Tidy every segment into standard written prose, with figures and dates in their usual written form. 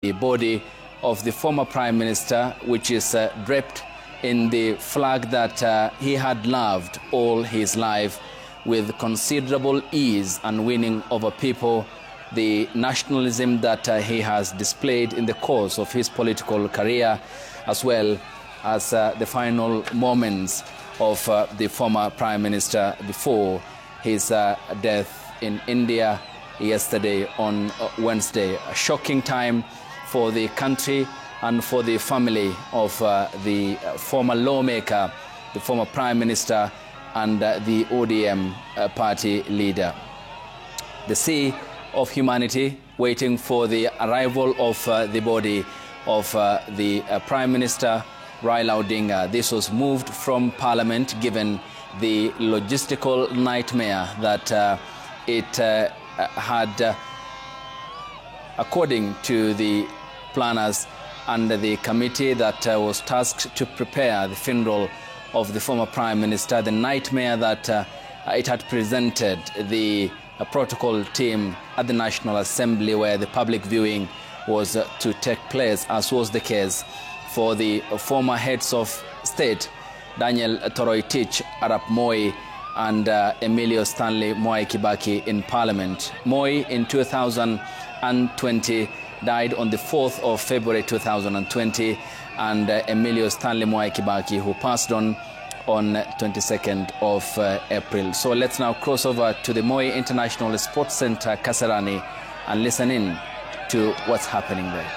The body of the former Prime Minister, which is draped in the flag that he had loved all his life, with considerable ease and winning over people, the nationalism that he has displayed in the course of his political career, as well as the final moments of the former Prime Minister before his death in India yesterday on Wednesday. A shocking time for the country and for the family of the former lawmaker, the former Prime Minister, and the ODM party leader. The sea of humanity waiting for the arrival of the body of the Prime Minister Raila Odinga. This was moved from Parliament given the logistical nightmare that it had, according to the planners and the committee that was tasked to prepare the funeral of the former Prime Minister, the nightmare that it had presented the protocol team at the National Assembly, where the public viewing was to take place, as was the case for the former heads of state, Daniel Toroitich Arap Moi and Emilio Stanley Mwai Kibaki in Parliament. Moi in 2020 died on the 4th of February 2020, and Emilio Stanley Mwai Kibaki, who passed on 22nd of April. So let's now cross over to the Moi International Sports Center, Kasarani, and listen in to what's happening there.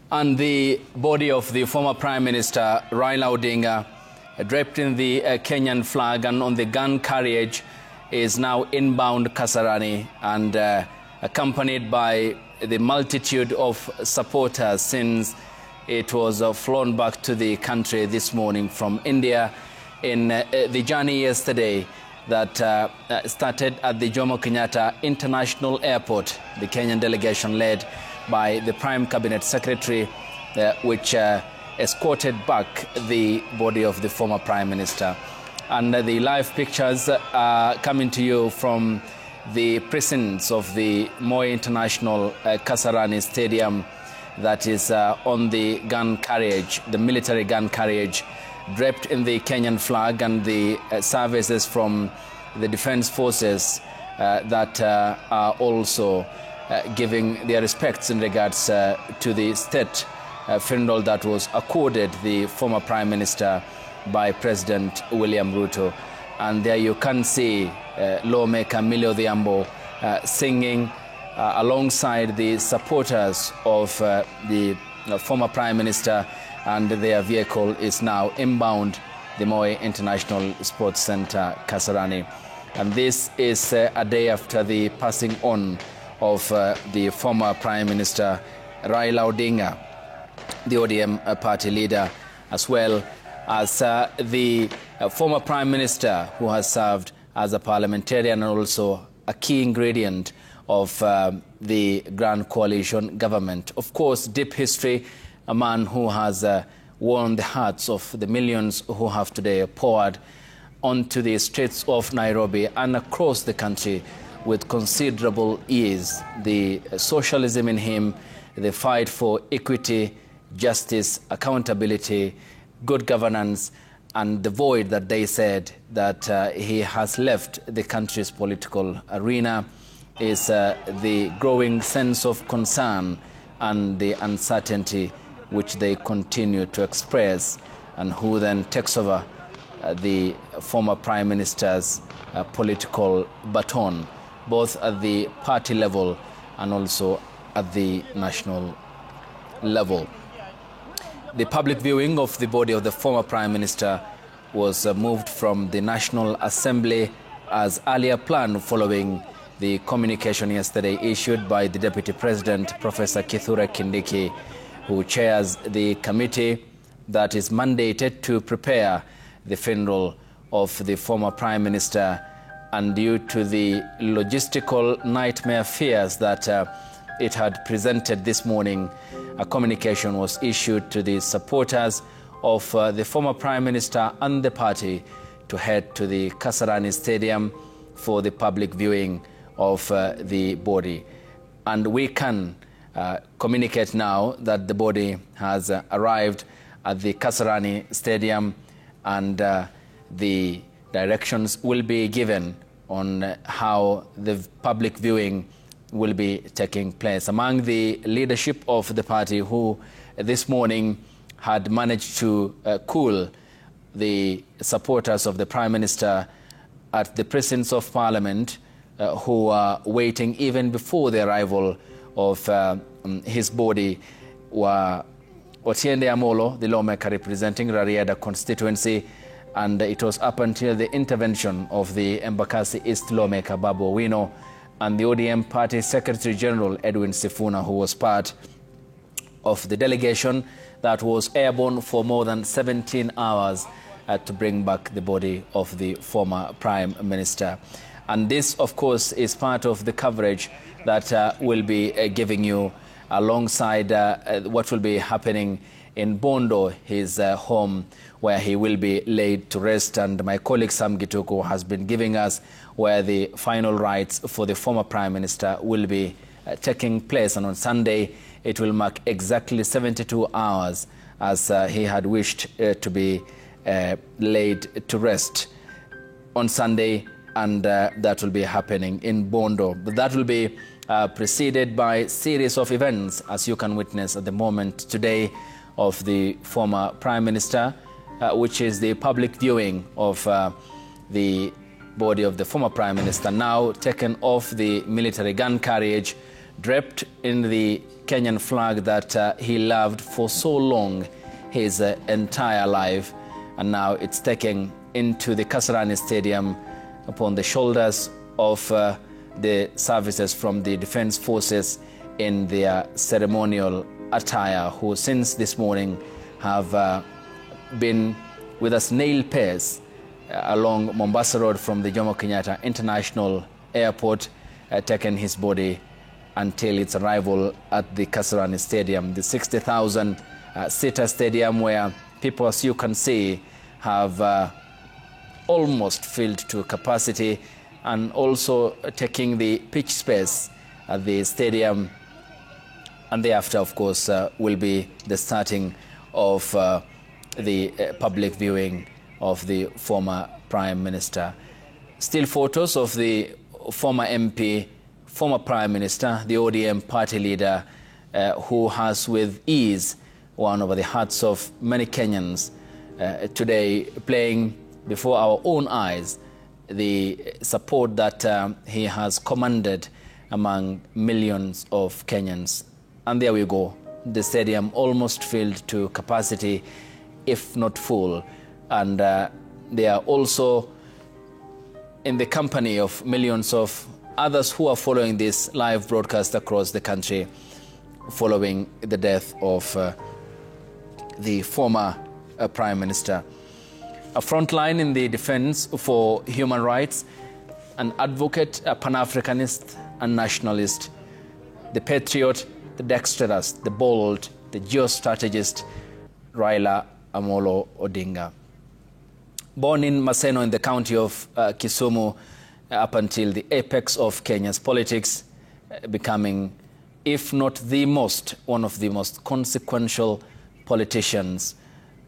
And the body of the former Prime Minister Raila Odinga, draped in the Kenyan flag and on the gun carriage, is now inbound Kasarani and accompanied by the multitude of supporters since it was flown back to the country this morning from India in the journey yesterday that started at the Jomo Kenyatta International Airport. The Kenyan delegation led by the Prime Cabinet Secretary, which escorted back the body of the former Prime Minister. And the live pictures are coming to you from the precincts of the Moi International Kasarani Stadium that is on the gun carriage, the military gun carriage, draped in the Kenyan flag, and the services from the defense forces that are also giving their respects in regards to the state funeral that was accorded the former Prime Minister by President William Ruto. And there you can see lawmaker Millie Odhiambo singing alongside the supporters of the former Prime Minister, and their vehicle is now inbound the Moi International Sports Centre, Kasarani. And this is a day after the passing on of the former Prime Minister Raila Odinga, the ODM party leader, as well as the former Prime Minister who has served as a parliamentarian and also a key ingredient of the Grand Coalition government. Of course, deep history, a man who has won the hearts of the millions who have today poured onto the streets of Nairobi and across the country with considerable ease. The socialism in him, the fight for equity, justice, accountability, good governance, and the void that they said that he has left the country's political arena is the growing sense of concern and the uncertainty which they continue to express, and who then takes over the former Prime Minister's political baton, both at the party level and also at the national level. The public viewing of the body of the former Prime Minister was moved from the National Assembly as earlier planned, following the communication yesterday issued by the Deputy President, Professor Kithure Kindiki, who chairs the committee that is mandated to prepare the funeral of the former Prime Minister. And due to the logistical nightmare fears that it had presented this morning, a communication was issued to the supporters of the former Prime Minister and the party to head to the Kasarani Stadium for the public viewing of the body. And we can communicate now that the body has arrived at the Kasarani Stadium, and the directions will be given on how the public viewing will be taking place. Among the leadership of the party who this morning had managed to cool the supporters of the Prime Minister at the precincts of Parliament, who are waiting even before the arrival of his body, were Otiende Amolo, the lawmaker representing Rarieda constituency, and it was up until the intervention of the Embakasi East lawmaker Babu Owino and the ODM Party Secretary General Edwin Sifuna, who was part of the delegation that was airborne for more than 17 hours to bring back the body of the former Prime Minister. And this, of course, is part of the coverage that we'll be giving you alongside what will be happening in Bondo, his home, where he will be laid to rest. And my colleague Sam Gituko has been giving us where the final rites for the former Prime Minister will be taking place. And on Sunday, it will mark exactly 72 hours as he had wished to be laid to rest on Sunday, and that will be happening in Bondo. But that will be preceded by a series of events, as you can witness at the moment today, of the former Prime Minister, which is the public viewing of the body of the former Prime Minister, now taken off the military gun carriage draped in the Kenyan flag that he loved for so long, his entire life. And now it's taken into the Kasarani Stadium upon the shoulders of the services from the Defense Forces in their ceremonial attire, who since this morning have been with a snail pace along Mombasa Road from the Jomo Kenyatta International Airport, taken his body until its arrival at the Kasarani Stadium, the 60,000-seater stadium where people, as you can see, have almost filled to capacity, and also taking the pitch space at the stadium. And thereafter, of course, will be the starting of the public viewing of the former Prime Minister. Still photos of the former MP, former Prime Minister, the ODM party leader, who has with ease won over the hearts of many Kenyans, today playing before our own eyes the support that he has commanded among millions of Kenyans. And there we go, the stadium almost filled to capacity, if not full. And they are also in the company of millions of others who are following this live broadcast across the country, following the death of the former Prime Minister. A frontline in the defense for human rights, an advocate, a Pan-Africanist and nationalist, the patriot, the dexterous, the bold, the geostrategist, Raila Odinga. Born in Maseno in the county of Kisumu, up until the apex of Kenya's politics, becoming, if not the most, one of the most consequential politicians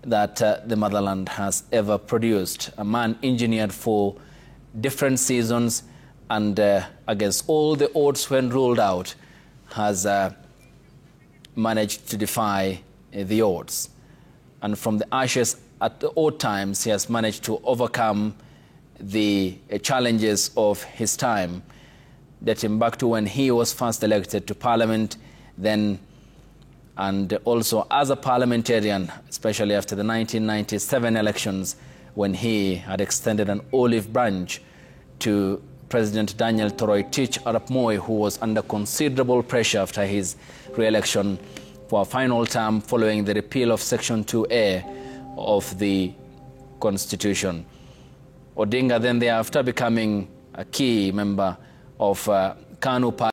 that the motherland has ever produced. A man engineered for different seasons, and against all the odds when ruled out, has managed to defy the odds. And from the ashes at the odd times, he has managed to overcome the challenges of his time, dating back to when he was first elected to Parliament, then and also as a parliamentarian, especially after the 1997 elections, when he had extended an olive branch to President Daniel Toroitich Arap Moi, who was under considerable pressure after his re-election for a final term following the repeal of Section 2A of the Constitution. Odinga then thereafter becoming a key member of KANU Party.